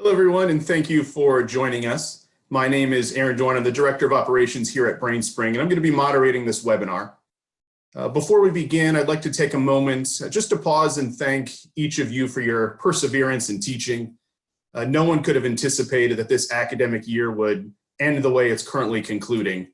Hello, everyone, and thank you for joining us. My name is Aaron Dorn. I'm the Director of Operations here at BrainSpring, and I'm going to be moderating this webinar. Before we begin, I'd like to take a moment just to pause and thank each of you for your perseverance in teaching. No one could have anticipated that this academic year would end the way it's currently concluding.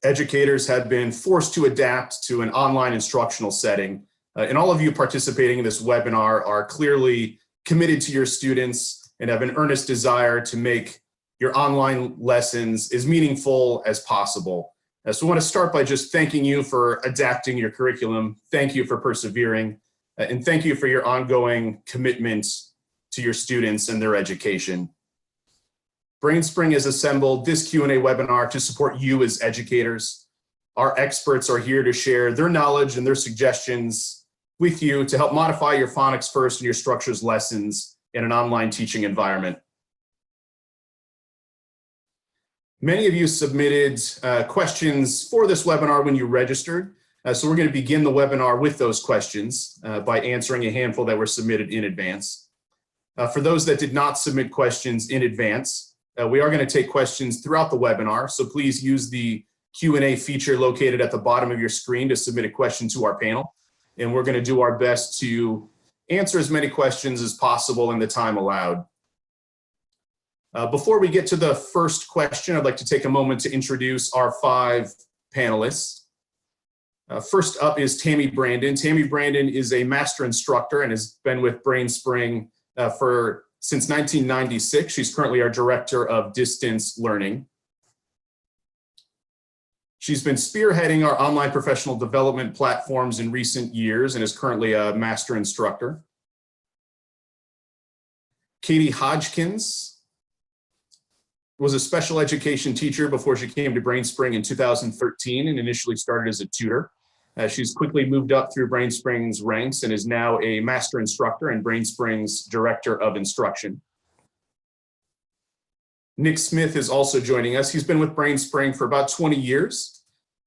Educators have been forced to adapt to an online instructional setting, and all of you participating in this webinar are clearly committed to your students and have an earnest desire to make your online lessons as meaningful as possible. So I want to start by just thanking you for adapting your curriculum. Thank you for persevering, and thank you for your ongoing commitment to your students and their education. BrainSpring has assembled this Q&A webinar to support you as educators. Our experts are here to share their knowledge and their suggestions with you to help modify your phonics first and your structures lessons in an online teaching environment. Many of you submitted questions for this webinar when you registered, so we're going to begin the webinar with those questions by answering a handful that were submitted in advance. For those that did not submit questions in advance, we are going to take questions throughout the webinar, so please use the Q&A feature located at the bottom of your screen to submit a question to our panel. And we're going to do our best to answer as many questions as possible in the time allowed. Before we get to the first question, I'd like to take a moment to introduce our 5 panelists. First up is Tammy Brandon. Tammy Brandon is a master instructor and has been with BrainSpring since 1996. She's currently our Director of Distance Learning. She's been spearheading our online professional development platforms in recent years and is currently a master instructor. Katie Hodgkins was a special education teacher before she came to BrainSpring in 2013 and initially started as a tutor. She's quickly moved up through BrainSpring's ranks and is now a master instructor and BrainSpring's Director of Instruction. Nick Smith is also joining us. He's been with BrainSpring for about 20 years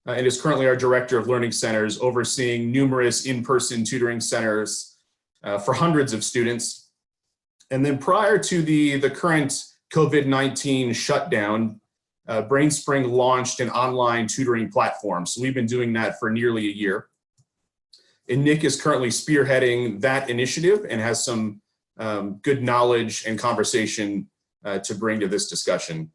and is currently our Director of Learning Centers, overseeing numerous in-person tutoring centers for hundreds of students. And then prior to the current COVID-19 shutdown, BrainSpring launched an online tutoring platform. So we've been doing that for nearly a year. And Nick is currently spearheading that initiative and has some good knowledge and conversation to bring to this discussion.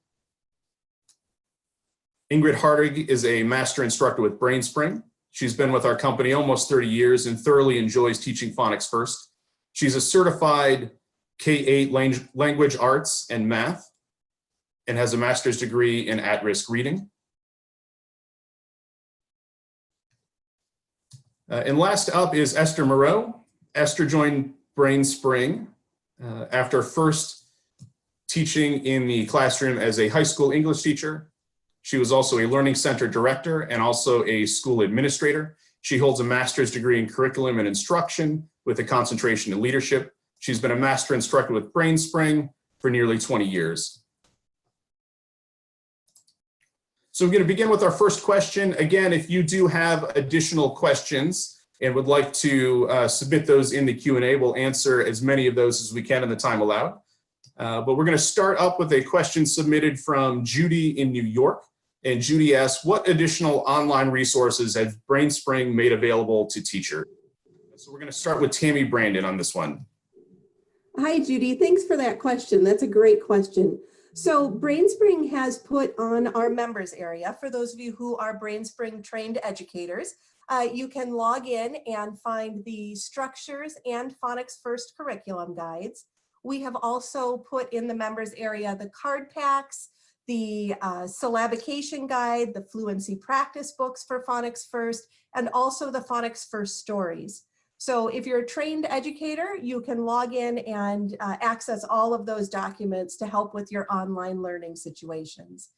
Ingrid Hartig is a master instructor with BrainSpring. She's been with our company almost 30 years and thoroughly enjoys teaching phonics first. She's a certified K-8 language arts and math and has a master's degree in at-risk reading. And last up is Esther Moreau. Esther joined BrainSpring after first teaching in the classroom as a high school English teacher. She was also a learning center director and also a school administrator. She holds a master's degree in curriculum and instruction with a concentration in leadership. She's been a master instructor with BrainSpring for nearly 20 years. So we're going to begin with our first question. Again, if you do have additional questions and would like to submit those in the Q&A, we'll answer as many of those as we can in the time allowed. But we're going to start up with a question submitted from Judy in New York. And Judy asks, what additional online resources has BrainSpring made available to teachers? So we're going to start with Tammy Brandon on this one. Hi, Judy. Thanks for that question. That's a great question. So BrainSpring has put on our members area, for those of you who are BrainSpring trained educators, you can log in and find the structures and phonics first curriculum guides. We have also put in the members area the card packs, the syllabication guide, the fluency practice books for phonics first, and also the phonics first stories. So if you're a trained educator, you can log in and access all of those documents to help with your online learning situations.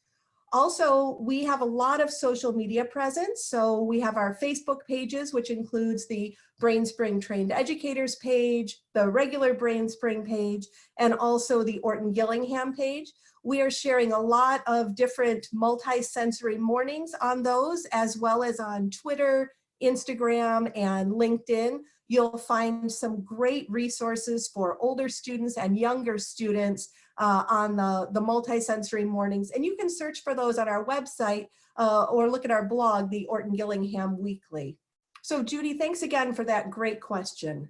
Also, we have a lot of social media presence. So we have our Facebook pages, which includes the BrainSpring Trained Educators page, the regular BrainSpring page, and also the Orton-Gillingham page. We are sharing a lot of different multisensory mornings on those, as well as on Twitter, Instagram and LinkedIn, you'll find some great resources for older students and younger students on the multisensory mornings. And you can search for those on our website or look at our blog, the Orton-Gillingham Weekly. So Judy, thanks again for that great question.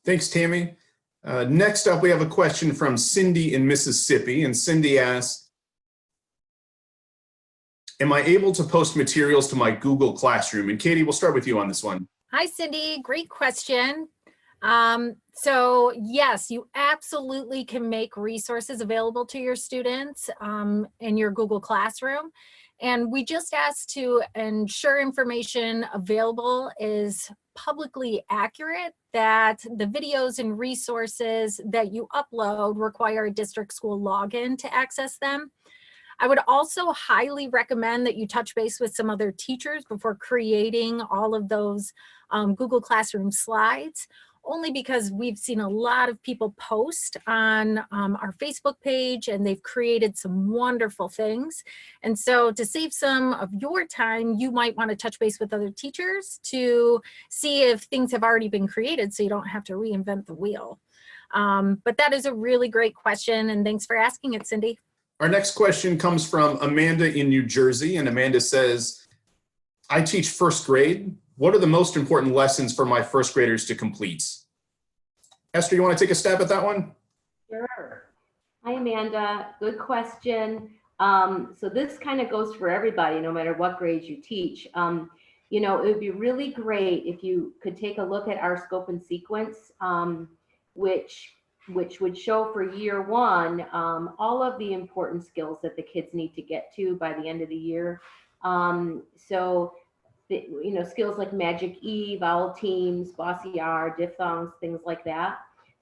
Thanks, Tammy. Next up, we have a question from Cindy in Mississippi. And Cindy asks, am I able to post materials to my Google Classroom? And Katie, we'll start with you on this one. Hi, Cindy. Great question. So yes, you absolutely can make resources available to your students in your Google Classroom. And we just ask to ensure information available is publicly accurate, that the videos and resources that you upload require a district school login to access them. I would also highly recommend that you touch base with some other teachers before creating all of those Google Classroom slides, only because we've seen a lot of people post on our Facebook page and they've created some wonderful things. And so to save some of your time, you might want to touch base with other teachers to see if things have already been created so you don't have to reinvent the wheel. But that is a really great question, and thanks for asking it, Cindy. Our next question comes from Amanda in New Jersey, and Amanda says, I teach first grade. What are the most important lessons for my first graders to complete? Esther, you want to take a stab at that one? Sure. Hi, Amanda. Good question. So this kind of goes for everybody, no matter what grades you teach. You know, it would be really great if you could take a look at our scope and sequence, which would show for year one all of the important skills that the kids need to get to by the end of the year. You know, skills like Magic E, vowel teams, bossy R, diphthongs, things like that.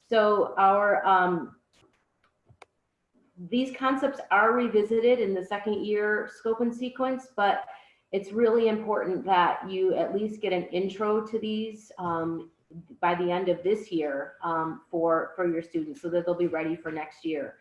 So our these concepts are revisited in the second year scope and sequence, but it's really important that you at least get an intro to these by the end of this year for your students so that they'll be ready for next year.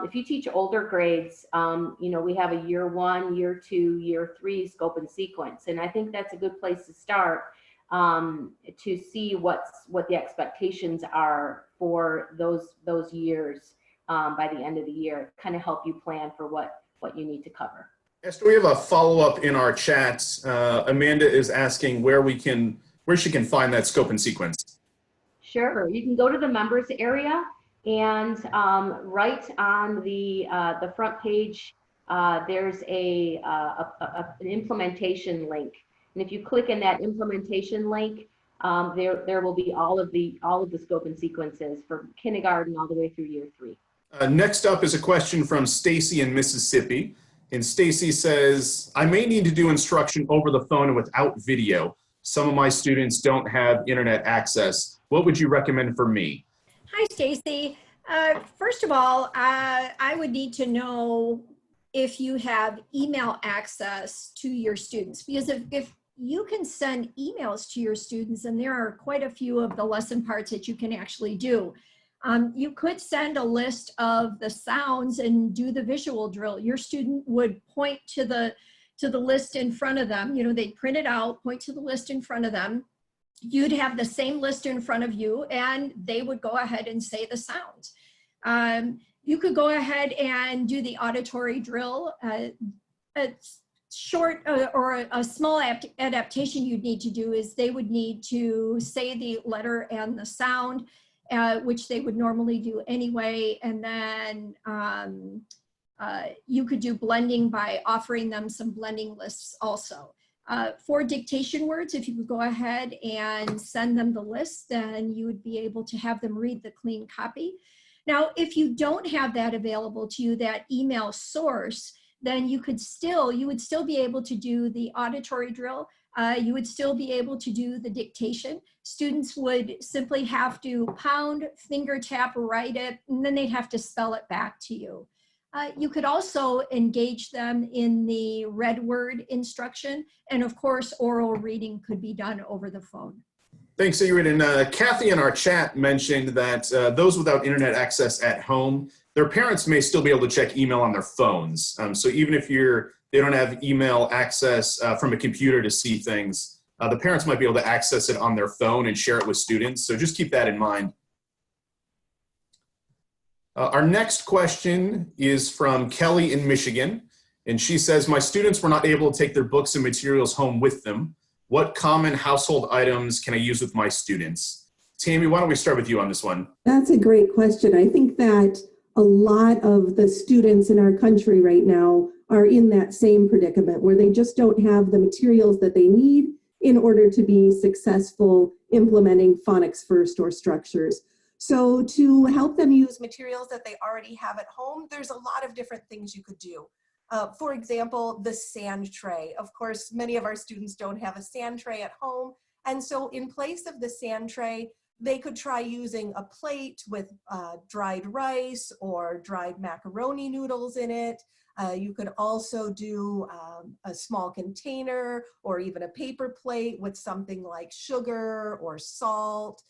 If you teach older grades, you know, we have a year one, year two, year three scope and sequence. And I think that's a good place to start to see what the expectations are for those years by the end of the year, kind of help you plan for what you need to cover. Esther, we have a follow-up in our chat. Amanda is asking where she can find that scope and sequence. Sure, you can go to the members area, and right on the front page, there's an implementation link. And if you click in that implementation link, there will be all of the scope and sequences for kindergarten all the way through year three. Next up is a question from Stacy in Mississippi. And Stacy says, I may need to do instruction over the phone without video. Some of my students don't have internet access. What would you recommend for me? Hi, Stacy. First of all, I would need to know if you have email access to your students, because if you can send emails to your students, and there are quite a few of the lesson parts that you can actually do. You could send a list of the sounds and do the visual drill. Your student would point to the list in front of them. You know, they'd print it out, point to the list in front of them. You'd have the same list in front of you, and they would go ahead and say the sounds. You could go ahead and do the auditory drill. A short or a small adaptation you'd need to do is they would need to say the letter and the sound, which they would normally do anyway. And then you could do blending by offering them some blending lists also. For dictation words, if you could go ahead and send them the list, then you would be able to have them read the clean copy. Now, if you don't have that available to you, that email source, then you would still be able to do the auditory drill. You would still be able to do the dictation. Students would simply have to pound, finger tap, write it, and then they'd have to spell it back to you. You could also engage them in the read word instruction. And of course, oral reading could be done over the phone. Thanks, Ingrid. And Kathy in our chat mentioned that those without internet access at home, their parents may still be able to check email on their phones. So even if they they don't have email access from a computer to see things, the parents might be able to access it on their phone and share it with students. So just keep that in mind. Our next question is from Kelly in Michigan. And she says, my students were not able to take their books and materials home with them. What common household items can I use with my students? Tammy, why don't we start with you on this one? That's a great question. I think that a lot of the students in our country right now are in that same predicament where they just don't have the materials that they need in order to be successful implementing phonics first or structures. So to help them use materials that they already have at home, there's a lot of different things you could do. For example, the sand tray. Of course, many of our students don't have a sand tray at home. And so in place of the sand tray, they could try using a plate with dried rice or dried macaroni noodles in it. You could also do a small container or even a paper plate with something like sugar or salt.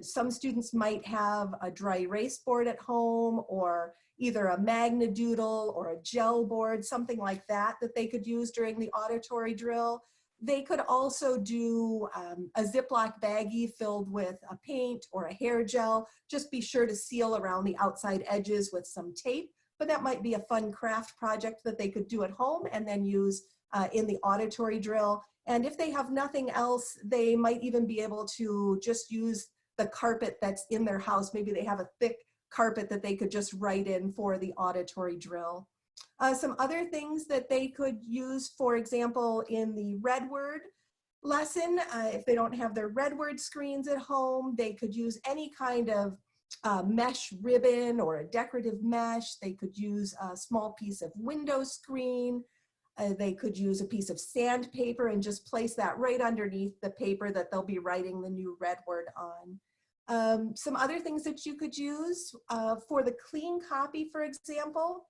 Some students might have a dry erase board at home, or either a magna doodle or a gel board, something like that that they could use during the auditory drill. They could also do a Ziploc baggie filled with a paint or a hair gel. Just be sure to seal around the outside edges with some tape, but that might be a fun craft project that they could do at home and then use in the auditory drill. And if they have nothing else, they might even be able to just use the carpet that's in their house. Maybe they have a thick carpet that they could just write in for the auditory drill. Some other things that they could use, for example, in the red word lesson, if they don't have their red word screens at home, they could use any kind of mesh ribbon or a decorative mesh. They could use a small piece of window screen. They could use a piece of sandpaper and just place that right underneath the paper that they'll be writing the new red word on. Some other things that you could use for the clean copy, for example,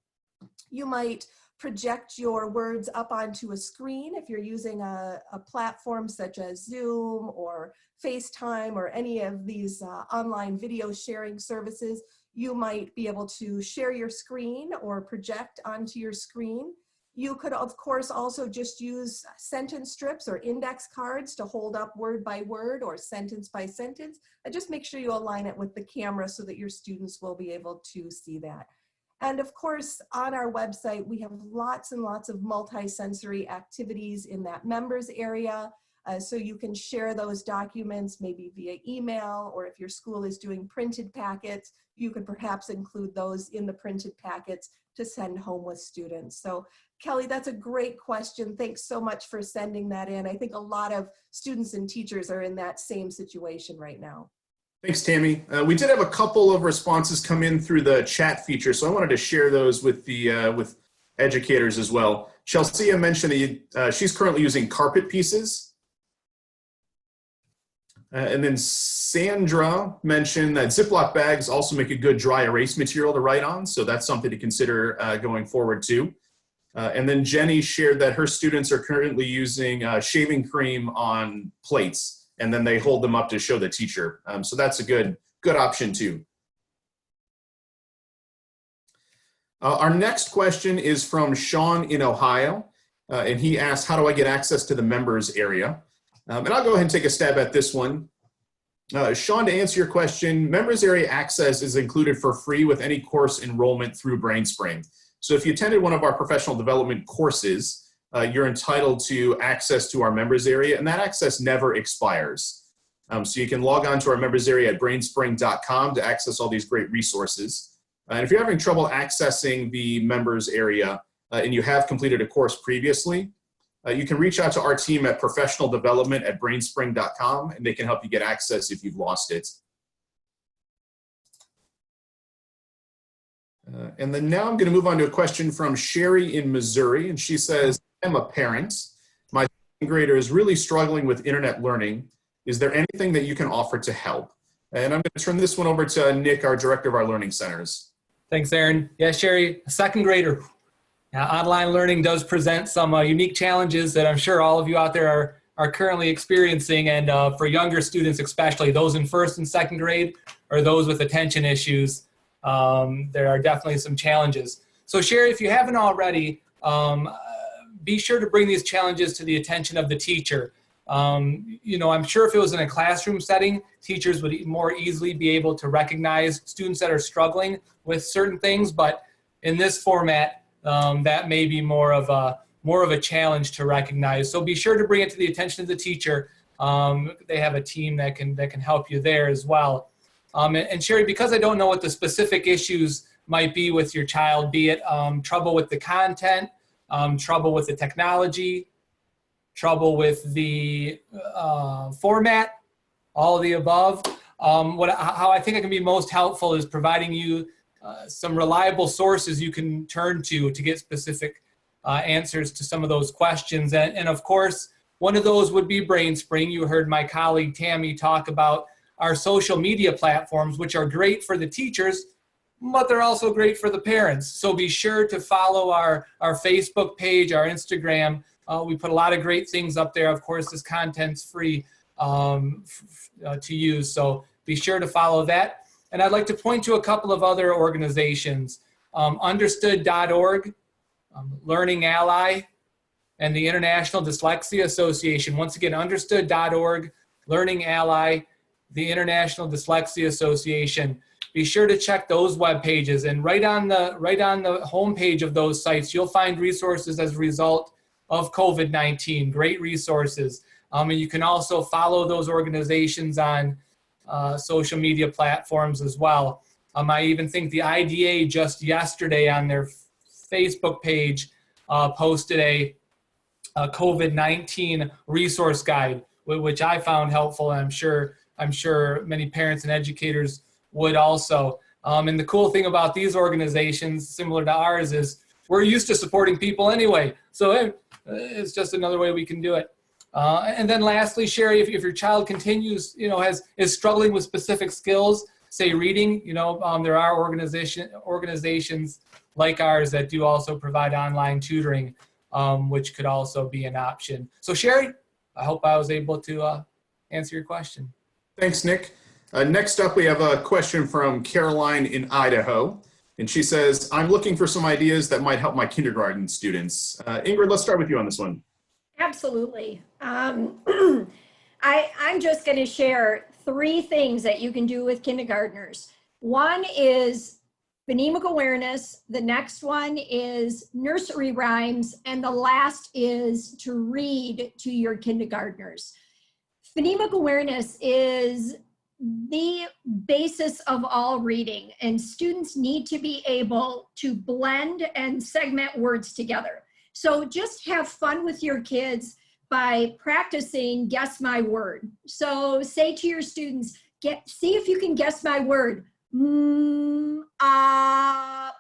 you might project your words up onto a screen if you're using a platform such as Zoom or FaceTime or any of these online video sharing services. You might be able to share your screen or project onto your screen. You could, of course, also just use sentence strips or index cards to hold up word by word or sentence by sentence. And just make sure you align it with the camera so that your students will be able to see that. And of course, on our website, we have lots and lots of multisensory activities in that members area. So you can share those documents maybe via email, or if your school is doing printed packets, you could perhaps include those in the printed packets to send home with students. So Kelly, that's a great question. Thanks so much for sending that in. I think a lot of students and teachers are in that same situation right now. Thanks, Tammy. We did have a couple of responses come in through the chat feature, so I wanted to share those with the with educators as well. Chelsea mentioned that she's currently using carpet pieces. And then Sandra mentioned that Ziploc bags also make a good dry erase material to write on, so that's something to consider going forward too. And then Jenny shared that her students are currently using shaving cream on plates, and then they hold them up to show the teacher. So that's a good option too. Our next question is from Sean in Ohio, and he asked, how do I get access to the members area? And I'll go ahead and take a stab at this one. Sean, to answer your question, members area access is included for free with any course enrollment through BrainSpring. So if you attended one of our professional development courses, you're entitled to access to our members area, and that access never expires. So you can log on to our members area at brainspring.com to access all these great resources. And if you're having trouble accessing the members area and you have completed a course previously, you can reach out to our team at professionaldevelopment@brainspring.com, and they can help you get access if you've lost it. And then now I'm going to move on to a question from Sherry in Missouri, and she says, I'm a parent. My second grader is really struggling with internet learning. Is there anything that you can offer to help? And I'm going to turn this one over to Nick, our director of our learning centers. Thanks, Aaron. Yeah, Sherry, a second grader. Online learning does present some unique challenges that I'm sure all of you out there are currently experiencing. And for younger students, especially those in first and second grade or those with attention issues, there are definitely some challenges. So Sherry, if you haven't already, be sure to bring these challenges to the attention of the teacher. I'm sure if it was in a classroom setting, teachers would more easily be able to recognize students that are struggling with certain things, but in this format, that may be more of a challenge to recognize. So be sure to bring it to the attention of the teacher. They have a team that can help you there as well. And Sherry, because I don't know what the specific issues might be with your child, be it trouble with the content, trouble with the technology, trouble with the format, all of the above. How I think I can be most helpful is providing you some reliable sources you can turn to get specific answers to some of those questions. And of course, one of those would be BrainSpring. You heard my colleague Tammy talk about our social media platforms, which are great for the teachers, but they're also great for the parents. So be sure to follow our Facebook page, our Instagram. We put a lot of great things up there. Of course, this content's free to use, so be sure to follow that. And I'd like to point to a couple of other organizations, understood.org, Learning Ally, and the International Dyslexia Association. Once again, understood.org, Learning Ally, the International Dyslexia Association. Be sure to check those web pages, and right on the home page of those sites, you'll find resources as a result of COVID-19, great resources. And you can also follow those organizations on social media platforms as well. I even think the IDA just yesterday on their Facebook page posted a COVID-19 resource guide, which I found helpful, and I'm sure many parents and educators would also. And the cool thing about these organizations, similar to ours, is we're used to supporting people anyway. So it's just another way we can do it. And then lastly, Sherry, if your child continues, is struggling with specific skills, say reading, there are organizations like ours that do also provide online tutoring, which could also be an option. So Sherry, I hope I was able to answer your question. Thanks, Nick. Next up, we have a question from Caroline in Idaho. And she says, I'm looking for some ideas that might help my kindergarten students. Ingrid, let's start with you on this one. Absolutely. I'm just going to share 3 things that you can do with kindergartners. One is phonemic awareness. The next one is nursery rhymes. And the last is to read to your kindergartners. Phonemic awareness is the basis of all reading, and students need to be able to blend and segment words together. So just have fun with your kids by practicing guess my word. So say to your students, see if you can guess my word, up,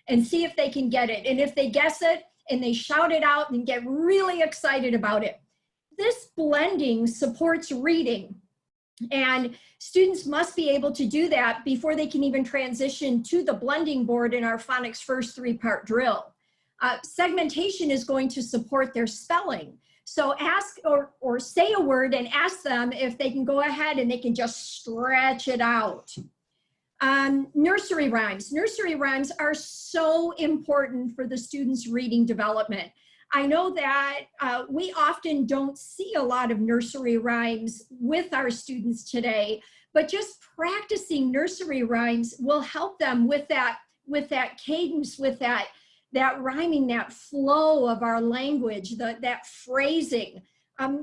and see if they can get it. And if they guess it and they shout it out and get really excited about it. This blending supports reading. And students must be able to do that before they can even transition to the blending board in our phonics first 3-part drill. Segmentation is going to support their spelling. So ask or say a word and ask them if they can go ahead and they can just stretch it out. Nursery rhymes. Nursery rhymes are so important for the students' reading development. I know that we often don't see a lot of nursery rhymes with our students today, but just practicing nursery rhymes will help them with that cadence, with that rhyming, that flow of our language, that phrasing.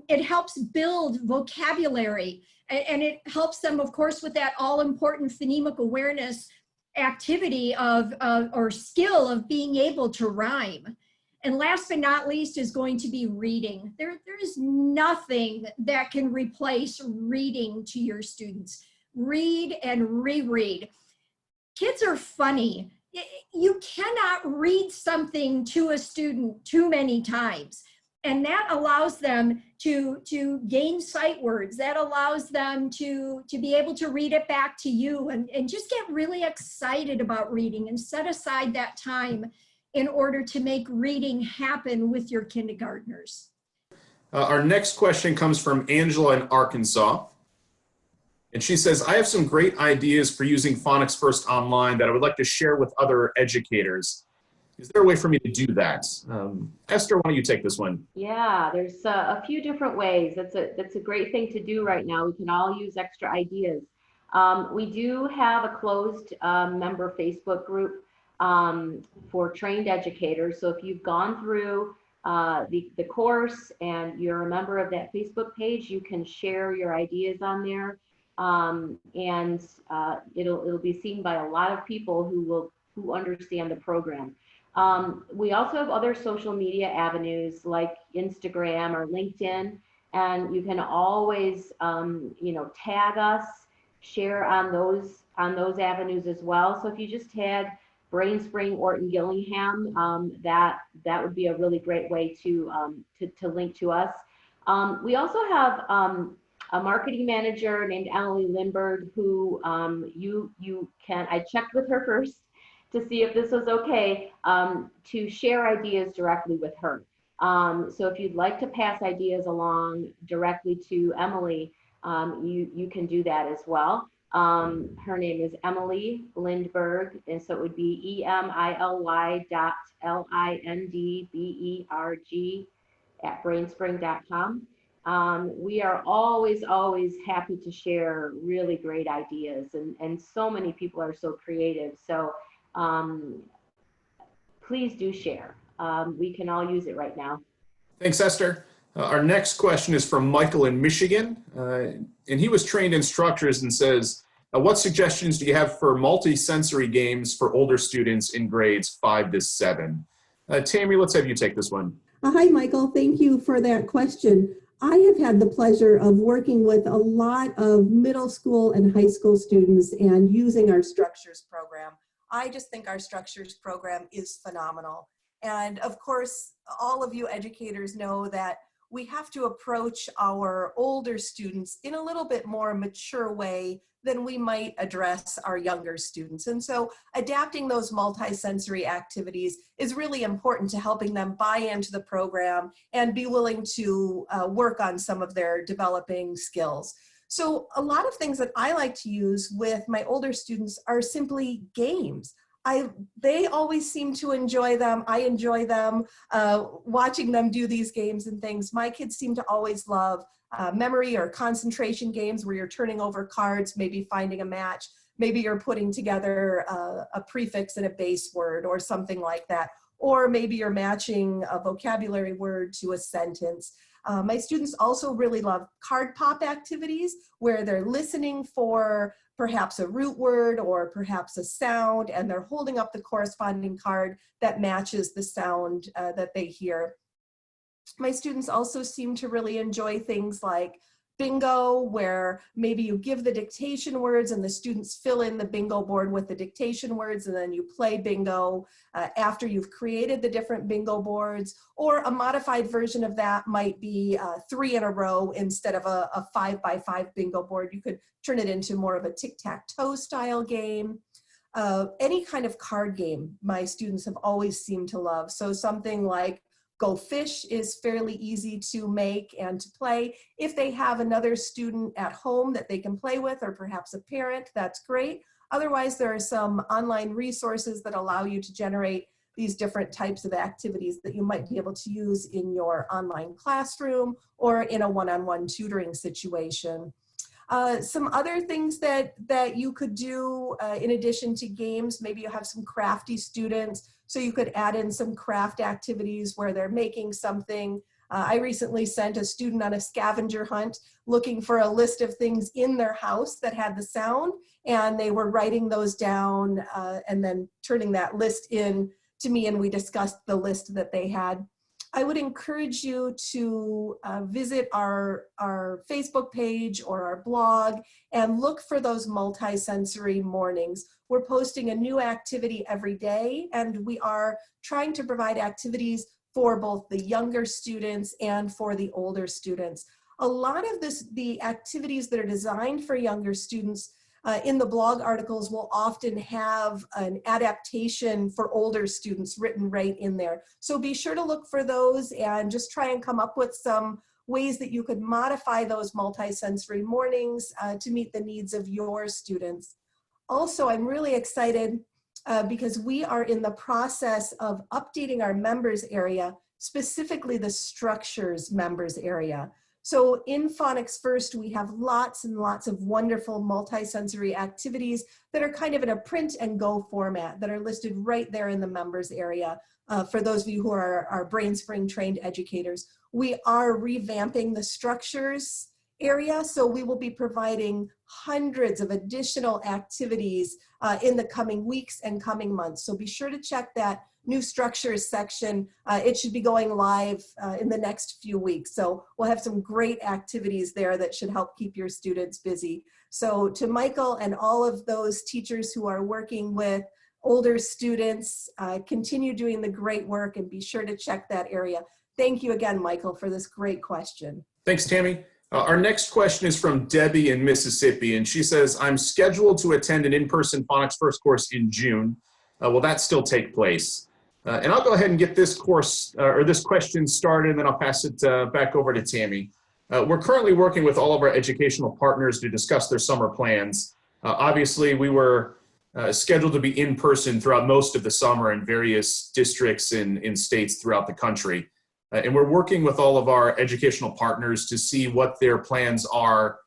It helps build vocabulary, and it helps them, of course, with that all-important phonemic awareness activity or skill of being able to rhyme. And last but not least is going to be reading. There is nothing that can replace reading to your students. Read and reread. Kids are funny. You cannot read something to a student too many times. And that allows them to gain sight words. That allows them to be able to read it back to you and just get really excited about reading and set aside that time in order to make reading happen with your kindergartners. Our next question comes from Angela in Arkansas. And she says, I have some great ideas for using Phonics First online that I would like to share with other educators. Is there a way for me to do that? Esther, why don't you take this one? Yeah, there's a few different ways. That's a great thing to do right now. We can all use extra ideas. We do have a closed member Facebook group for trained educators. So if you've gone through the course and you're a member of that Facebook page, you can share your ideas on there, and it'll be seen by a lot of people who understand the program. We also have other social media avenues like Instagram or LinkedIn, and you can always, tag us, share on those avenues as well. So if you just tag BrainSpring Orton-Gillingham, that would be a really great way to link to us. We also have a marketing manager named Emily Lindberg, who I checked with her first to see if this was okay, to share ideas directly with her. So if you'd like to pass ideas along directly to Emily, you can do that as well. Her name is Emily Lindberg, and so it would be emily.lindberg@brainspring.com. We are always happy to share really great ideas, and so many people are so creative. So please do share. We can all use it right now. Thanks, Esther. Our next question is from Michael in Michigan, and he was trained in structures and says, what suggestions do you have for multisensory games for older students in grades 5 to 7? Tammy, let's have you take this one. Hi, Michael. Thank you for that question. I have had the pleasure of working with a lot of middle school and high school students and using our structures program. I just think our structures program is phenomenal. And of course, all of you educators know that we have to approach our older students in a little bit more mature way than we might address our younger students. And so adapting those multisensory activities is really important to helping them buy into the program and be willing to work on some of their developing skills. So a lot of things that I like to use with my older students are simply games. They always seem to enjoy them. I enjoy them, watching them do these games and things. My kids seem to always love memory or concentration games where you're turning over cards, maybe finding a match. Maybe you're putting together a prefix and a base word or something like that. Or maybe you're matching a vocabulary word to a sentence. My students also really love card pop activities where they're listening for perhaps a root word or perhaps a sound, and they're holding up the corresponding card that matches the sound that they hear. My students also seem to really enjoy things like bingo, where maybe you give the dictation words and the students fill in the bingo board with the dictation words, and then you play bingo after you've created the different bingo boards. Or a modified version of that might be 3 in a row instead of a 5x5 bingo board. You could turn it into more of a tic-tac-toe style game. Any kind of card game my students have always seemed to love. So something like Go Fish is fairly easy to make and to play. If they have another student at home that they can play with, or perhaps a parent, that's great. Otherwise, there are some online resources that allow you to generate these different types of activities that you might be able to use in your online classroom or in a one-on-one tutoring situation. Some other things that you could do in addition to games, maybe you have some crafty students, so you could add in some craft activities where they're making something. I recently sent a student on a scavenger hunt looking for a list of things in their house that had the sound, and they were writing those down and then turning that list in to me, and we discussed the list that they had. I would encourage you to visit our Facebook page or our blog and look for those multisensory mornings. We're posting a new activity every day, and we are trying to provide activities for both the younger students and for the older students. A lot of the activities that are designed for younger students in the blog articles will often have an adaptation for older students written right in there. So be sure to look for those and just try and come up with some ways that you could modify those multisensory mornings to meet the needs of your students. Also, I'm really excited because we are in the process of updating our members area, specifically the structures members area. So in Phonics First, we have lots and lots of wonderful multisensory activities that are kind of in a print and go format that are listed right there in the members area. For those of you who are our BrainSpring trained educators, we are revamping the structures area. So we will be providing hundreds of additional activities in the coming weeks and coming months. So be sure to check that new structures section. It should be going live in the next few weeks. So we'll have some great activities there that should help keep your students busy. So to Michael and all of those teachers who are working with older students, continue doing the great work and be sure to check that area. Thank you again, Michael, for this great question. Thanks, Tammy. Our next question is from Debbie in Mississippi, and she says, I'm scheduled to attend an in-person Phonics First course in June. Will that still take place? And I'll go ahead and get this course or this question started, and then I'll pass it back over to Tammy. We're currently working with all of our educational partners to discuss their summer plans. Obviously, we were scheduled to be in person throughout most of the summer in various districts in states throughout the country. And we're working with all of our educational partners to see what their plans are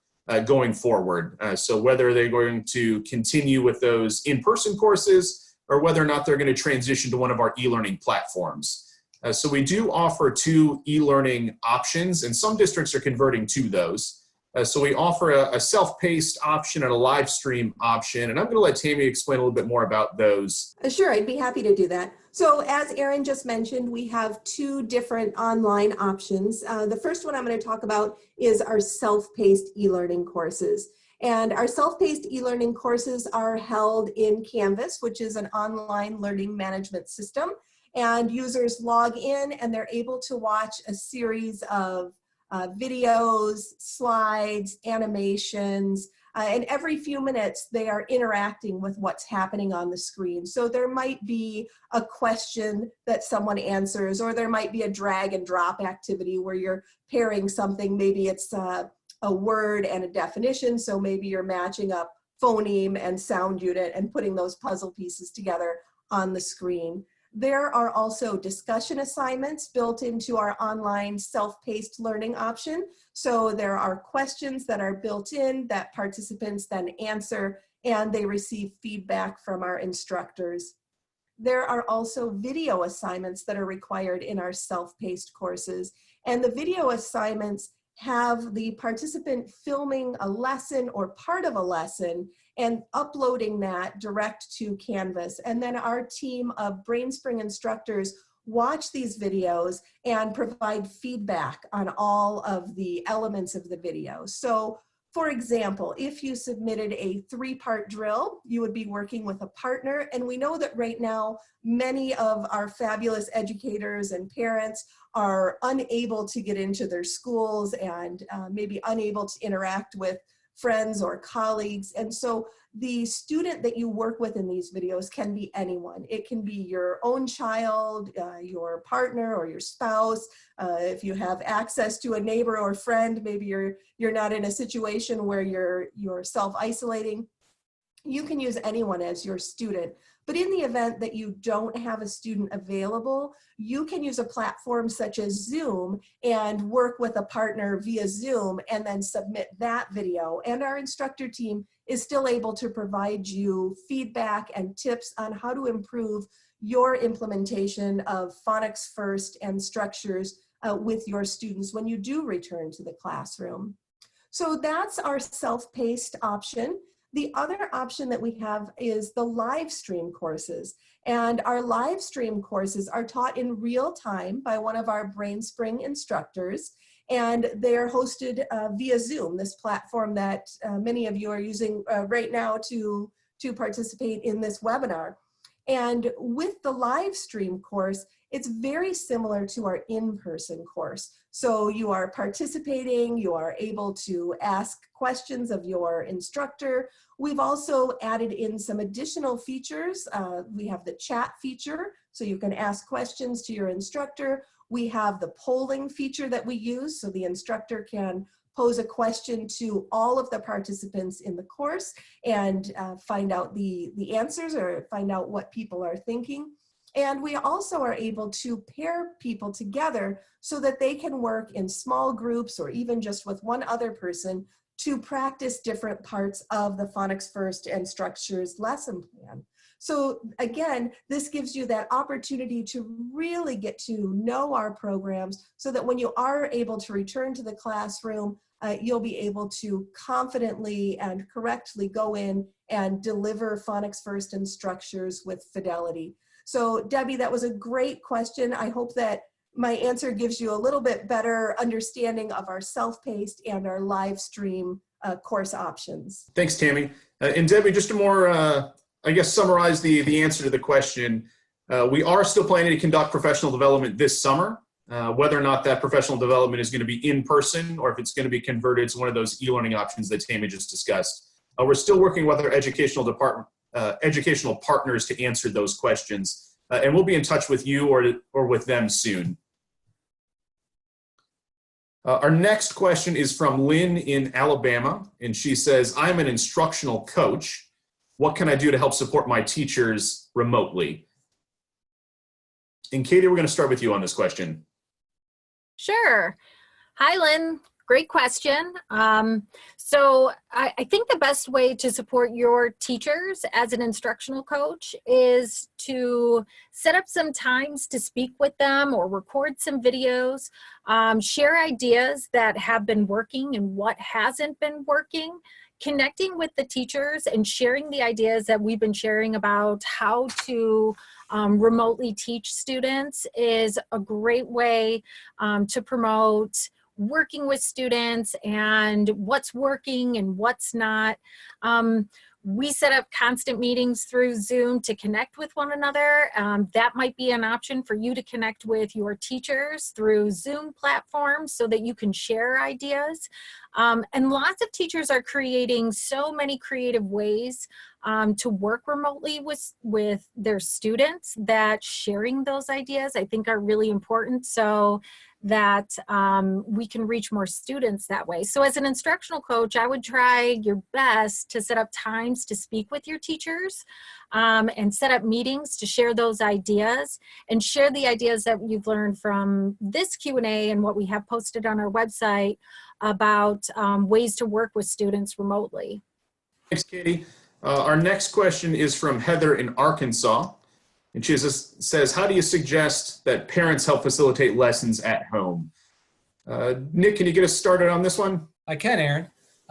going forward. So whether they're going to continue with those in-person courses or whether or not they're going to transition to one of our e-learning platforms. So we do offer 2 e-learning options, and some districts are converting to those. So we offer a self-paced option and a live stream option, and I'm going to let Tammy explain a little bit more about those. Sure, I'd be happy to do that. So as Erin just mentioned, we have 2 different online options. The first one I'm going to talk about is our self-paced e-learning courses. And our self-paced e-learning courses are held in Canvas, which is an online learning management system. And users log in and they're able to watch a series of videos, slides, animations, and every few minutes they are interacting with what's happening on the screen. So there might be a question that someone answers, or there might be a drag and drop activity where you're pairing something. Maybe it's a word and a definition. So maybe you're matching up phoneme and sound unit and putting those puzzle pieces together on the screen. There are also discussion assignments built into our online self-paced learning option. So there are questions that are built in that participants then answer, and they receive feedback from our instructors. There are also video assignments that are required in our self-paced courses. And the video assignments have the participant filming a lesson or part of a lesson and uploading that direct to Canvas. And then our team of BrainSpring instructors watch these videos and provide feedback on all of the elements of the video. So for example, if you submitted a 3-part drill, you would be working with a partner. And we know that right now, many of our fabulous educators and parents are unable to get into their schools and maybe unable to interact with friends or colleagues. And so the student that you work with in these videos can be anyone. It can be your own child, your partner or your spouse. If you have access to a neighbor or friend, maybe you're not in a situation where you're self-isolating. You can use anyone as your student. But in the event that you don't have a student available, you can use a platform such as Zoom and work with a partner via Zoom and then submit that video. And our instructor team is still able to provide you feedback and tips on how to improve your implementation of Phonics First and structures with your students when you do return to the classroom. So that's our self-paced option. The other option that we have is the live stream courses. And our live stream courses are taught in real time by one of our BrainSpring instructors. And they're hosted via Zoom, this platform that many of you are using right now to participate in this webinar. And with the live stream course, it's very similar to our in-person course. So you are participating, you are able to ask questions of your instructor. We've also added in some additional features. We have the chat feature, so you can ask questions to your instructor. We have the polling feature that we use, so the instructor can pose a question to all of the participants in the course and find out the answers or find out what people are thinking. And we also are able to pair people together so that they can work in small groups or even just with one other person to practice different parts of the Phonics First and Structures lesson plan. So again, this gives you that opportunity to really get to know our programs so that when you are able to return to the classroom, you'll be able to confidently and correctly go in and deliver Phonics First and Structures with fidelity. So Debbie, that was a great question. I hope that my answer gives you a little bit better understanding of our self-paced and our live stream course options. Thanks, Tammy. And Debbie, just to more, I guess, summarize the answer to the question, we are still planning to conduct professional development this summer. Whether or not that professional development is going to be in person or if it's going to be converted to one of those e-learning options that Tammy just discussed. We're still working with our educational partners to answer those questions. And we'll be in touch with you or with them soon. Our next question is from Lynn in Alabama, and she says, I'm an instructional coach. What can I do to help support my teachers remotely? And Katie, we're going to start with you on this question. Sure. Hi, Lynn. Great question. So I think the best way to support your teachers as an instructional coach is to set up some times to speak with them or record some videos, share ideas that have been working and what hasn't been working, connecting with the teachers and sharing the ideas that we've been sharing about how to remotely teach students is a great way to promote working with students and what's working and what's not. We set up constant meetings through Zoom to connect with one another. That might be an option for you to connect with your teachers through Zoom platforms so that you can share ideas. And lots of teachers are creating so many creative ways to work remotely with their students that sharing those ideas I think are really important so that we can reach more students that way. So as an instructional coach, I would try your best to set up times to speak with your teachers and set up meetings to share those ideas and share the ideas that you've learned from this Q&A and what we have posted on our website about ways to work with students remotely. Thanks, Katie. Our next question is from Heather in Arkansas. And she says, how do you suggest that parents help facilitate lessons at home? Nick, can you get us started on this one? I can, Aaron.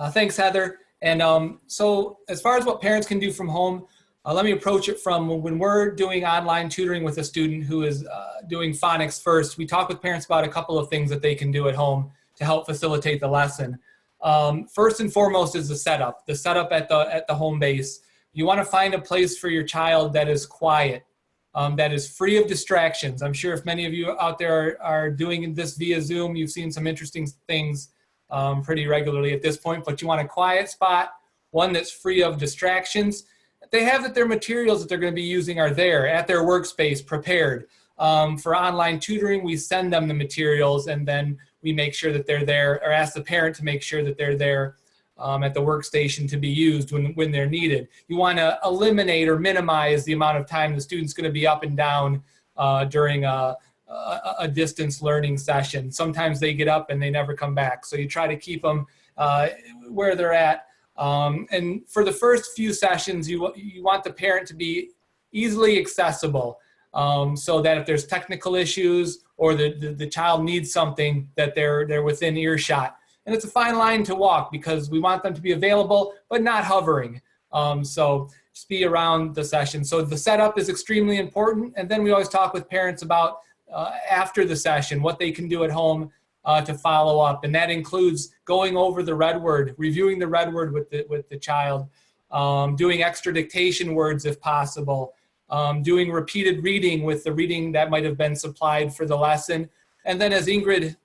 Thanks, Heather. And so as far as what parents can do from home, let me approach it from when we're doing online tutoring with a student who is doing phonics first. We talk with parents about a couple of things that they can do at home to help facilitate the lesson. First and foremost is the setup at the home base. You want to find a place for your child that is quiet, that is free of distractions. I'm sure if many of you out there are doing this via Zoom, you've seen some interesting things pretty regularly at this point, but you want a quiet spot, one that's free of distractions. They have that their materials that they're going to be using are there at their workspace prepared. For online tutoring, we send them the materials and then we make sure that they're there, or ask the parent to make sure that they're there at the workstation to be used when they're needed. You want to eliminate or minimize the amount of time the student's going to be up and down during a distance learning session. Sometimes they get up and they never come back. So you try to keep them where they're at. And for the first few sessions, you want the parent to be easily accessible so that if there's technical issues or the child needs something, that they're within earshot. And it's a fine line to walk because we want them to be available, but not hovering. So just be around the session. So the setup is extremely important. And then we always talk with parents about after the session, what they can do at home to follow up. And that includes going over the red word, reviewing the red word with the child, doing extra dictation words if possible, doing repeated reading with the reading that might have been supplied for the lesson. And then as Ingrid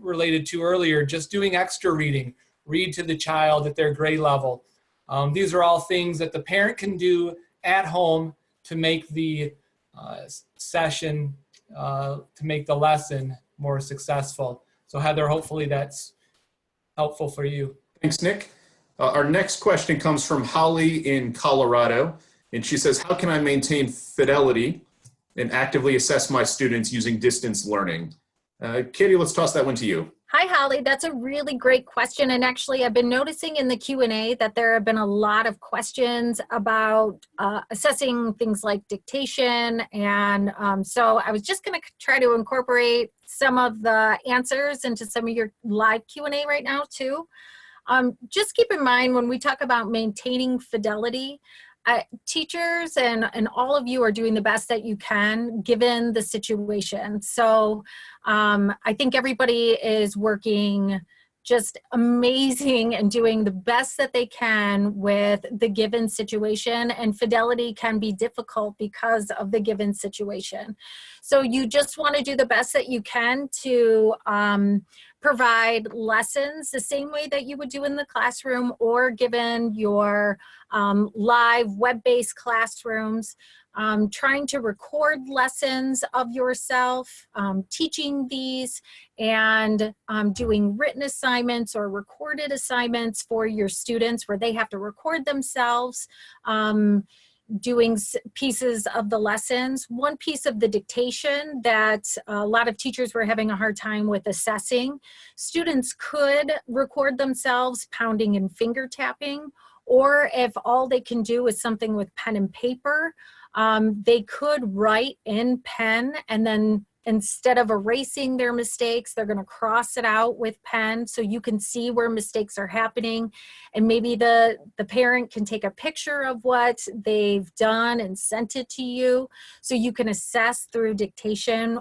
related to earlier, just doing extra reading, read to the child at their grade level. These are all things that the parent can do at home to make the session, to make the lesson more successful. So Heather, hopefully that's helpful for you. Thanks, Nick. Our next question comes from Holly in Colorado, and she says, how can I maintain fidelity and actively assess my students using distance learning? Katie, let's toss that one to you. Hi, Holly. That's a really great question. And actually, I've been noticing in the Q&A that there have been a lot of questions about assessing things like dictation. And so I was just going to try to incorporate some of the answers into some of your live Q&A right now, too. Just keep in mind when we talk about maintaining fidelity, teachers and all of you are doing the best that you can given the situation. So I think everybody is working just amazing and doing the best that they can with the given situation, and fidelity can be difficult because of the given situation. So you just want to do the best that you can to provide lessons the same way that you would do in the classroom, or given your live web-based classrooms, trying to record lessons of yourself, teaching these, and doing written assignments or recorded assignments for your students where they have to record themselves, doing pieces of the lessons. One piece of the dictation that a lot of teachers were having a hard time with assessing, students could record themselves pounding and finger tapping, or if all they can do is something with pen and paper, they could write in pen, and then instead of erasing their mistakes, they're going to cross it out with pen so you can see where mistakes are happening. And maybe the parent can take a picture of what they've done and sent it to you so you can assess through dictation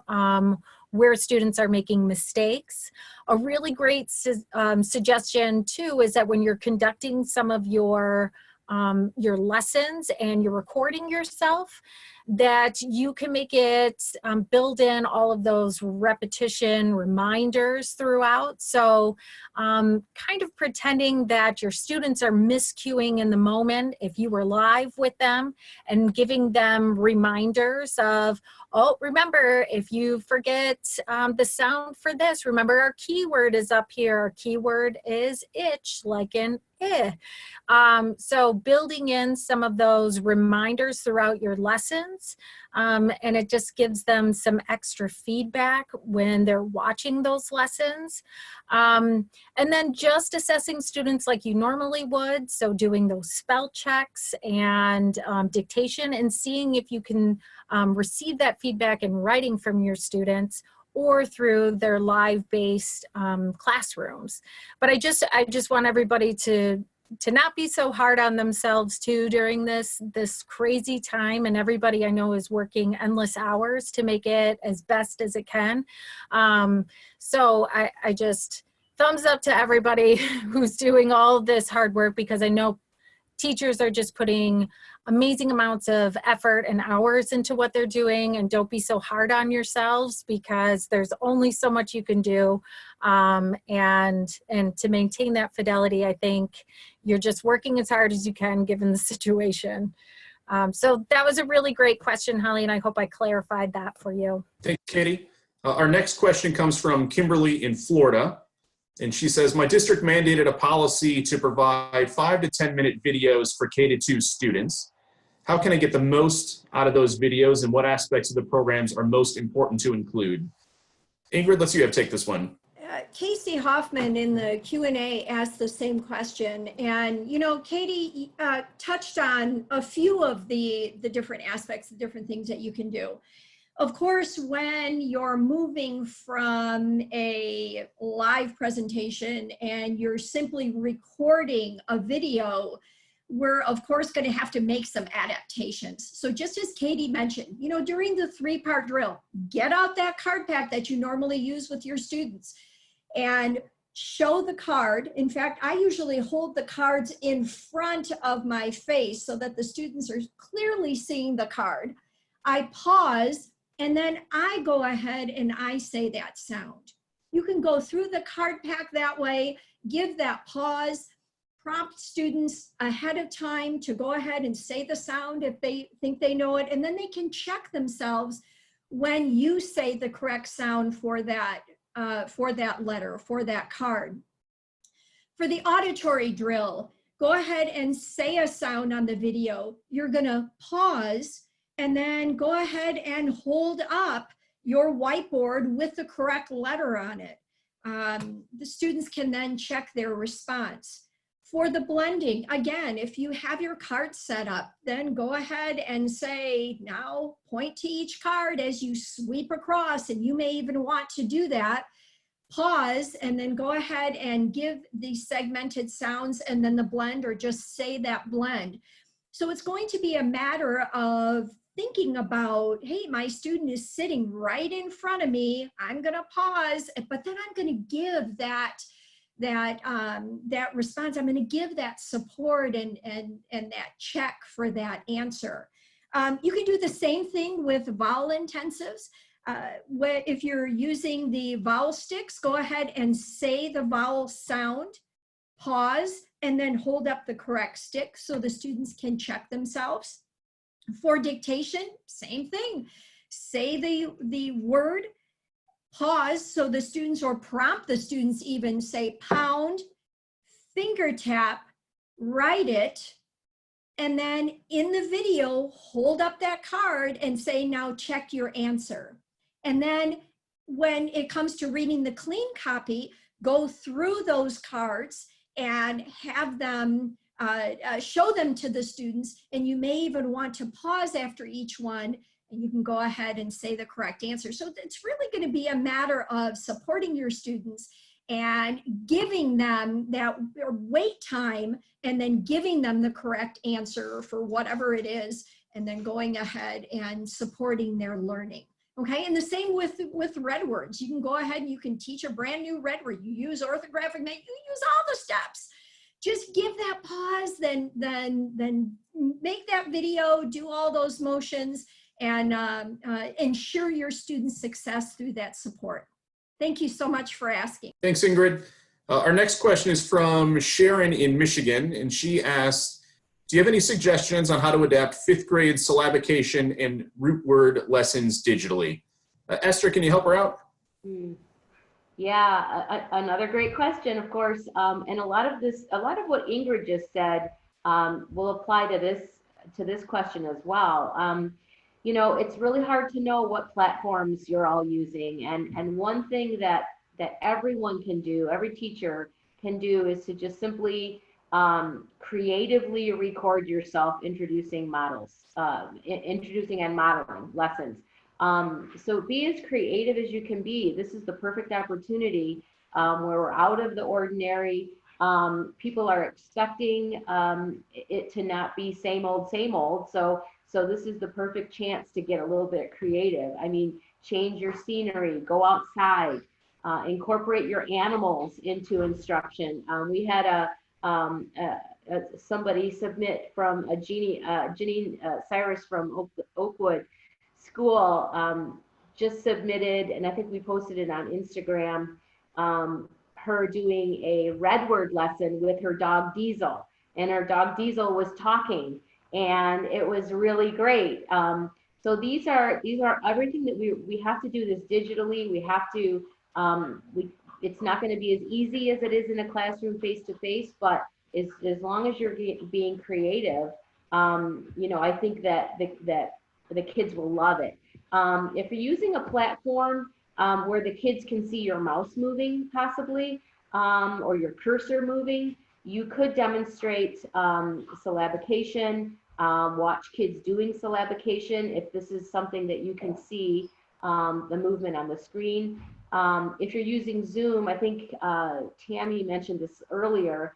where students are making mistakes. A really great suggestion too is that when you're conducting some of your lessons and you're recording yourself, that you can make it build in all of those repetition reminders throughout. So kind of pretending that your students are miscuing in the moment if you were live with them, and giving them reminders of, oh, remember, if you forget the sound for this, remember our keyword is up here. Our keyword is itch, like in eh. So building in some of those reminders throughout your lessons, and it just gives them some extra feedback when they're watching those lessons. And then just assessing students like you normally would. So doing those spell checks and dictation, and seeing if you can receive that feedback in writing from your students or through their live-based classrooms. But I just want everybody to not be so hard on themselves too during this crazy time, and everybody I know is working endless hours to make it as best as it can. So I just thumbs up to everybody who's doing all this hard work, because I know teachers are just putting amazing amounts of effort and hours into what they're doing, and don't be so hard on yourselves, because there's only so much you can do. And to maintain that fidelity, I think you're just working as hard as you can given the situation. So that was a really great question, Holly, and I hope I clarified that for you. Thank you, Katie. Our next question comes from Kimberly in Florida. And she says, my district mandated a policy to provide 5 to 10 minute videos for K-2 students. How can I get the most out of those videos, and what aspects of the programs are most important to include? Ingrid, let's you take this one. Casey Hoffman in the Q&A asked the same question. And, you know, Katie touched on a few of the different aspects, the different things that you can do. Of course, when you're moving from a live presentation and you're simply recording a video, we're of course going to have to make some adaptations. So just as Katie mentioned, you know, during the 3-part drill, get out that card pack that you normally use with your students and show the card. In fact, I usually hold the cards in front of my face so that the students are clearly seeing the card. I pause, and then I go ahead and I say that sound. You can go through the card pack that way, give that pause, prompt students ahead of time to go ahead and say the sound if they think they know it, and then they can check themselves when you say the correct sound for that letter, for that card. For the auditory drill, go ahead and say a sound on the video. You're gonna pause and then go ahead and hold up your whiteboard with the correct letter on it. The students can then check their response. For the blending, again, if you have your cards set up, then go ahead and say, now point to each card as you sweep across, and you may even want to do that. Pause and then go ahead and give the segmented sounds and then the blend, or just say that blend. So it's going to be a matter of thinking about, hey, my student is sitting right in front of me. I'm going to pause, but then I'm going to give that response. I'm going to give that support and that check for that answer. You can do the same thing with vowel intensives. If you're using the vowel sticks, go ahead and say the vowel sound, pause, and then hold up the correct stick so the students can check themselves. For dictation, same thing. Say the word, pause so the students, or prompt the students even, say pound, finger tap, write it, and then in the video, hold up that card and say, now check your answer. And then when it comes to reading the clean copy, go through those cards and have them show them to the students, and you may even want to pause after each one, and you can go ahead and say the correct answer. So it's really going to be a matter of supporting your students and giving them that wait time, and then giving them the correct answer for whatever it is, and then going ahead and supporting their learning. Okay, and the same with red words. You can go ahead and you can teach a brand new red word. You use orthographic, you use all the steps. Just give that pause, then make that video, do all those motions, and ensure your students' success through that support. Thank you so much for asking. Thanks, Ingrid. Our next question is from Sharon in Michigan, and she asked, do you have any suggestions on how to adapt 5th grade syllabication and root word lessons digitally? Esther, can you help her out? Yeah, another great question, of course. And a lot of what Ingrid just said will apply to this question as well. You know, it's really hard to know what platforms you're all using. And one thing that everyone can do, every teacher can do, is to just simply creatively record yourself introducing introducing and modeling lessons. So be as creative as you can be. This is the perfect opportunity where we're out of the ordinary. People are expecting it to not be same old, same old. So this is the perfect chance to get a little bit creative. I mean, change your scenery, go outside, incorporate your animals into instruction. We had somebody submit from Janine Cyrus from Oakwood School just submitted, and I think we posted it on Instagram, her doing a red word lesson with her dog Diesel, and her dog Diesel was talking, and it was really great. So these are everything that we have to do this digitally. We have to it's not going to be as easy as it is in a classroom face-to-face, but as long as you're being creative, you know, I think that the kids will love it. If you're using a platform where the kids can see your mouse moving possibly, or your cursor moving, you could demonstrate syllabication, watch kids doing syllabication if this is something that you can see the movement on the screen. If you're using Zoom, I think Tammy mentioned this earlier,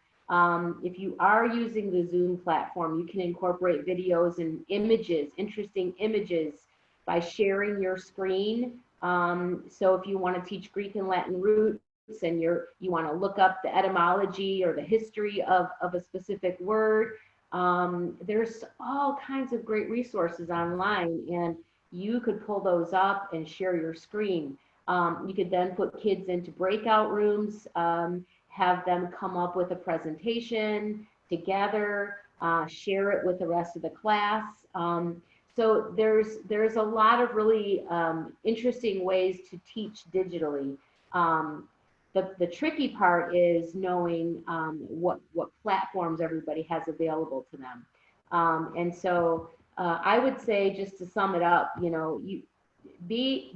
if you are using the Zoom platform, you can incorporate videos and images, interesting images, by sharing your screen. So if you want to teach Greek and Latin roots and you want to look up the etymology or the history of a specific word, there's all kinds of great resources online, and you could pull those up and share your screen. You could then put kids into breakout rooms, have them come up with a presentation together, share it with the rest of the class. So there's a lot of really interesting ways to teach digitally. the tricky part is knowing what platforms everybody has available to them. And so I would say, just to sum it up, you know,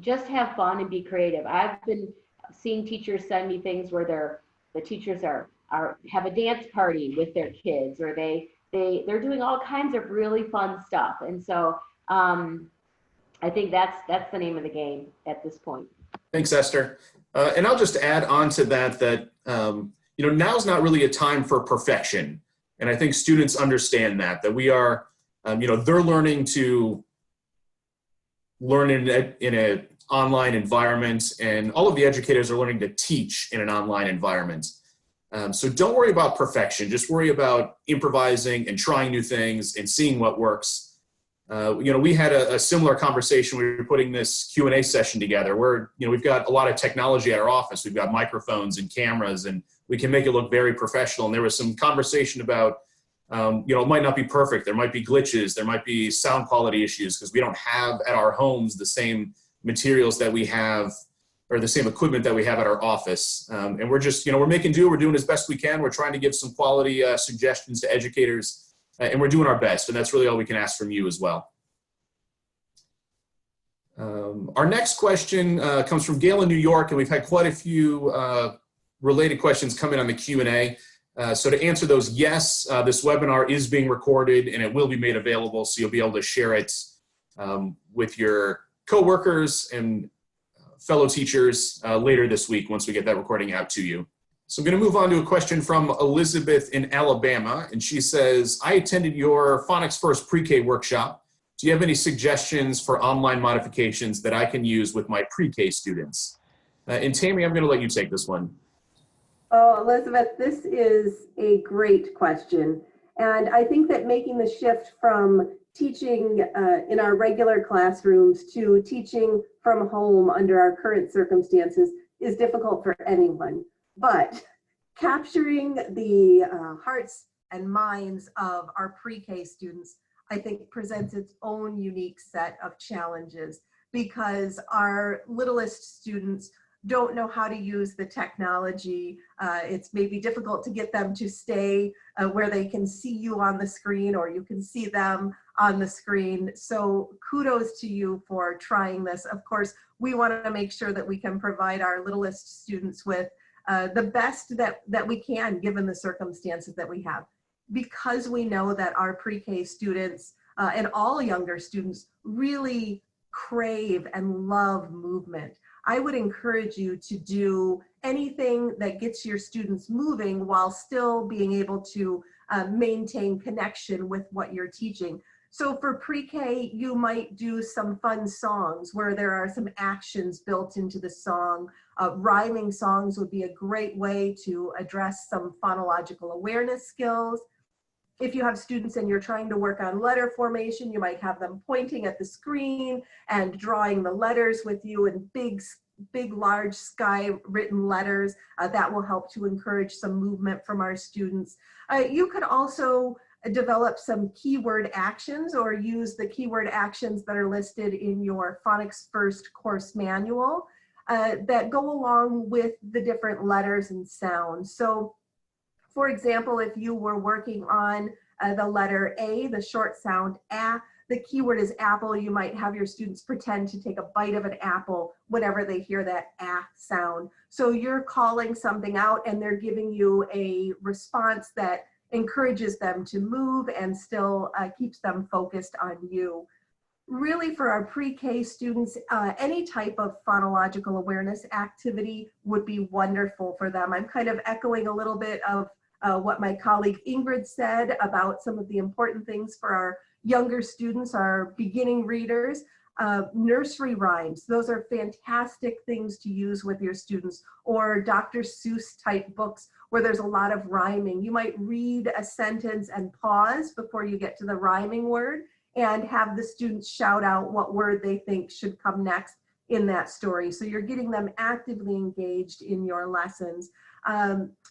just have fun and be creative. I've been seeing teachers send me things where the teachers have a dance party with their kids, or they're doing all kinds of really fun stuff. And so I think that's the name of the game at this point. Thanks, Esther. And I'll just add on to that, you know, now's not really a time for perfection. And I think students understand that we are, you know, they're learning to learn in an online environment, and all of the educators are learning to teach in an online environment. So don't worry about perfection. Just worry about improvising and trying new things and seeing what works. You know, we had a similar conversation. We were putting this Q&A session together where, you know, we've got a lot of technology at our office. We've got microphones and cameras, and we can make it look very professional. And there was some conversation about, you know, it might not be perfect. There might be glitches. There might be sound quality issues because we don't have at our homes the same materials that we have, or the same equipment that we have at our office. And we're just, you know, we're making do. We're doing as best we can. We're trying to give some quality suggestions to educators, and we're doing our best. And that's really all we can ask from you as well. Our next question comes from Gail in New York, and we've had quite a few related questions come in on the Q&A. So to answer those, yes, this webinar is being recorded and it will be made available, so you'll be able to share it with your coworkers and fellow teachers later this week once we get that recording out to you. So I'm going to move on to a question from Elizabeth in Alabama, and she says, I attended your Phonics First pre-K workshop. Do you have any suggestions for online modifications that I can use with my pre-K students? And Tammy, I'm going to let you take this one. Oh, Elizabeth, this is a great question. And I think that making the shift from teaching in our regular classrooms to teaching from home under our current circumstances is difficult for anyone. But capturing the hearts and minds of our pre-K students, I think, presents its own unique set of challenges, because our littlest students don't know how to use the technology. It's maybe difficult to get them to stay where they can see you on the screen, or you can see them on the screen. So kudos to you for trying this. Of course, we want to make sure that we can provide our littlest students with the best that we can, given the circumstances that we have. Because we know that our pre-K students and all younger students really crave and love movement. I would encourage you to do anything that gets your students moving while still being able to maintain connection with what you're teaching. So for pre-K, you might do some fun songs where there are some actions built into the song. Rhyming songs would be a great way to address some phonological awareness skills. If you have students and you're trying to work on letter formation, you might have them pointing at the screen and drawing the letters with you in big, large sky written letters. That will help to encourage some movement from our students. You could also develop some keyword actions, or use the keyword actions that are listed in your Phonics First course manual that go along with the different letters and sounds. So for example, if you were working on the letter A, the short sound A, the keyword is apple, you might have your students pretend to take a bite of an apple whenever they hear that A sound. So you're calling something out and they're giving you a response that encourages them to move and still keeps them focused on you. Really, for our pre-K students, any type of phonological awareness activity would be wonderful for them. I'm kind of echoing a little bit of what my colleague Ingrid said about some of the important things for our younger students, our beginning readers. Nursery rhymes, those are fantastic things to use with your students, or Dr. Seuss type books where there's a lot of rhyming. You might read a sentence and pause before you get to the rhyming word and have the students shout out what word they think should come next in that story. So you're getting them actively engaged in your lessons.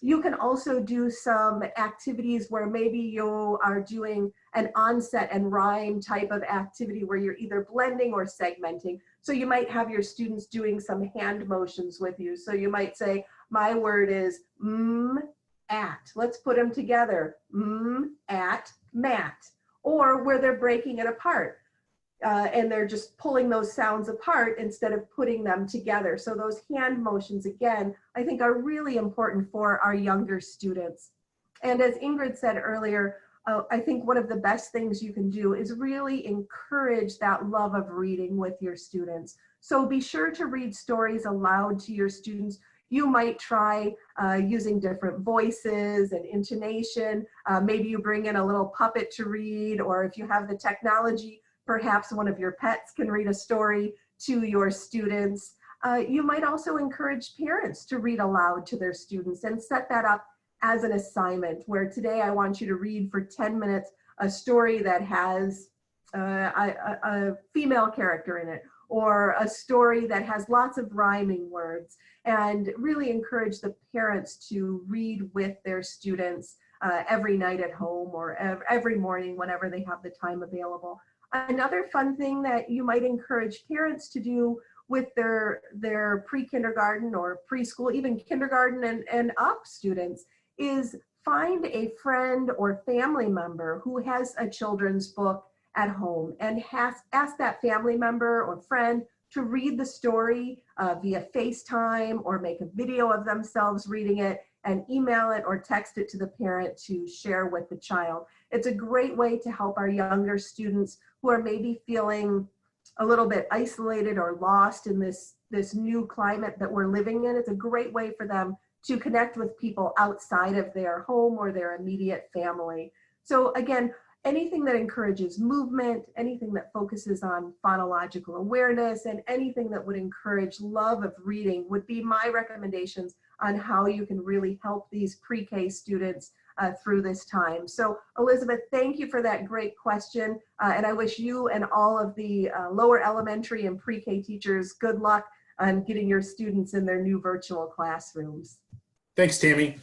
You can also do some activities where maybe you are doing an onset and rhyme type of activity where you're either blending or segmenting. So you might have your students doing some hand motions with you. So you might say, My word is at. Let's put them together. At, mat. Or where they're breaking it apart. And they're just pulling those sounds apart instead of putting them together. So those hand motions, again, I think are really important for our younger students. And as Ingrid said earlier, I think one of the best things you can do is really encourage that love of reading with your students. So be sure to read stories aloud to your students. You might try using different voices and intonation. Maybe you bring in a little puppet to read, or if you have the technology, perhaps one of your pets can read a story to your students. You might also encourage parents to read aloud to their students and set that up as an assignment, where today I want you to read for 10 minutes a story that has a female character in it, or a story that has lots of rhyming words, and really encourage the parents to read with their students every night at home or every morning whenever they have the time available. Another fun thing that you might encourage parents to do with their pre-kindergarten or preschool, even kindergarten and up students, is find a friend or family member who has a children's book at home, and ask that family member or friend to read the story via FaceTime, or make a video of themselves reading it and email it or text it to the parent to share with the child. It's a great way to help our younger students who are maybe feeling a little bit isolated or lost in this new climate that we're living in. It's a great way for them to connect with people outside of their home or their immediate family. So again, anything that encourages movement, anything that focuses on phonological awareness, and anything that would encourage love of reading would be my recommendations on how you can really help these pre-K students through this time. So Elizabeth, thank you for that great question. And I wish you and all of the lower elementary and pre-K teachers good luck on getting your students in their new virtual classrooms. Thanks, Tammy.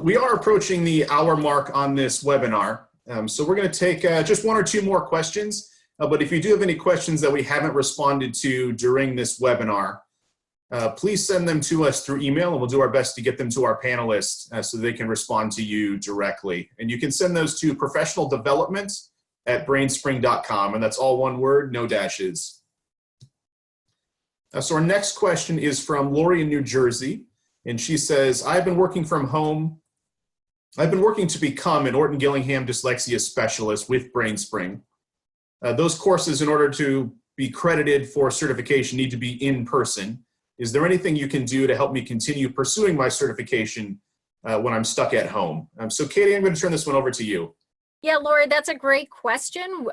We are approaching the hour mark on this webinar. So we're going to take just one or two more questions. But if you do have any questions that we haven't responded to during this webinar, please send them to us through email, and we'll do our best to get them to our panelists so they can respond to you directly. And you can send those to professionaldevelopment@brainspring.com, and that's all one word, no dashes. So our next question is from Lori in New Jersey, and she says, I've been working from home. I've been working to become an Orton-Gillingham dyslexia specialist with BrainSpring. Those courses, in order to be credited for certification, need to be in person. Is there anything you can do to help me continue pursuing my certification when I'm stuck at home? So Katie, I'm going to turn this one over to you. Yeah, Lori, that's a great question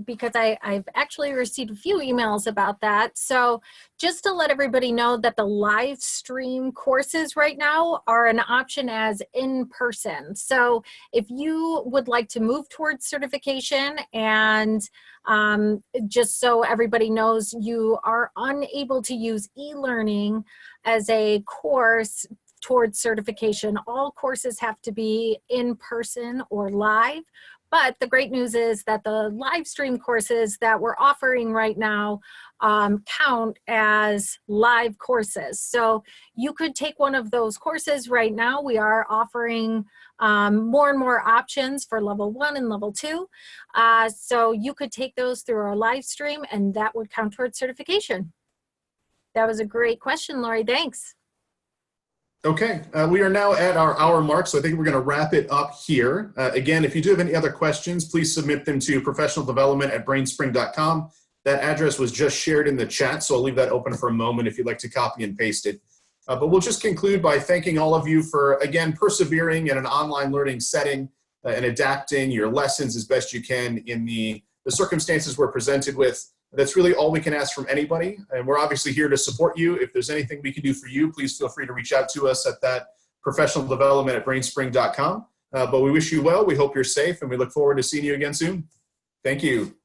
because I've actually received a few emails about that. So just to let everybody know that the live stream courses right now are an option as in person. So if you would like to move towards certification, and just so everybody knows, you are unable to use e-learning as a course towards certification. All courses have to be in person or live. But the great news is that the live stream courses that we're offering right now count as live courses. So you could take one of those courses right now. We are offering more and more options for level 1 and level 2. So you could take those through our live stream, and that would count towards certification. That was a great question, Lori. Thanks. Okay, we are now at our hour mark, so I think we're going to wrap it up here. Again, if you do have any other questions, please submit them to professionaldevelopment@brainspring.com. That address was just shared in the chat, so I'll leave that open for a moment if you'd like to copy and paste it. But we'll just conclude by thanking all of you for, again, persevering in an online learning setting and adapting your lessons as best you can in the circumstances we're presented with. That's really all we can ask from anybody. And we're obviously here to support you. If there's anything we can do for you, please feel free to reach out to us at that professionaldevelopment@brainspring.com. But we wish you well. We hope you're safe, and we look forward to seeing you again soon. Thank you.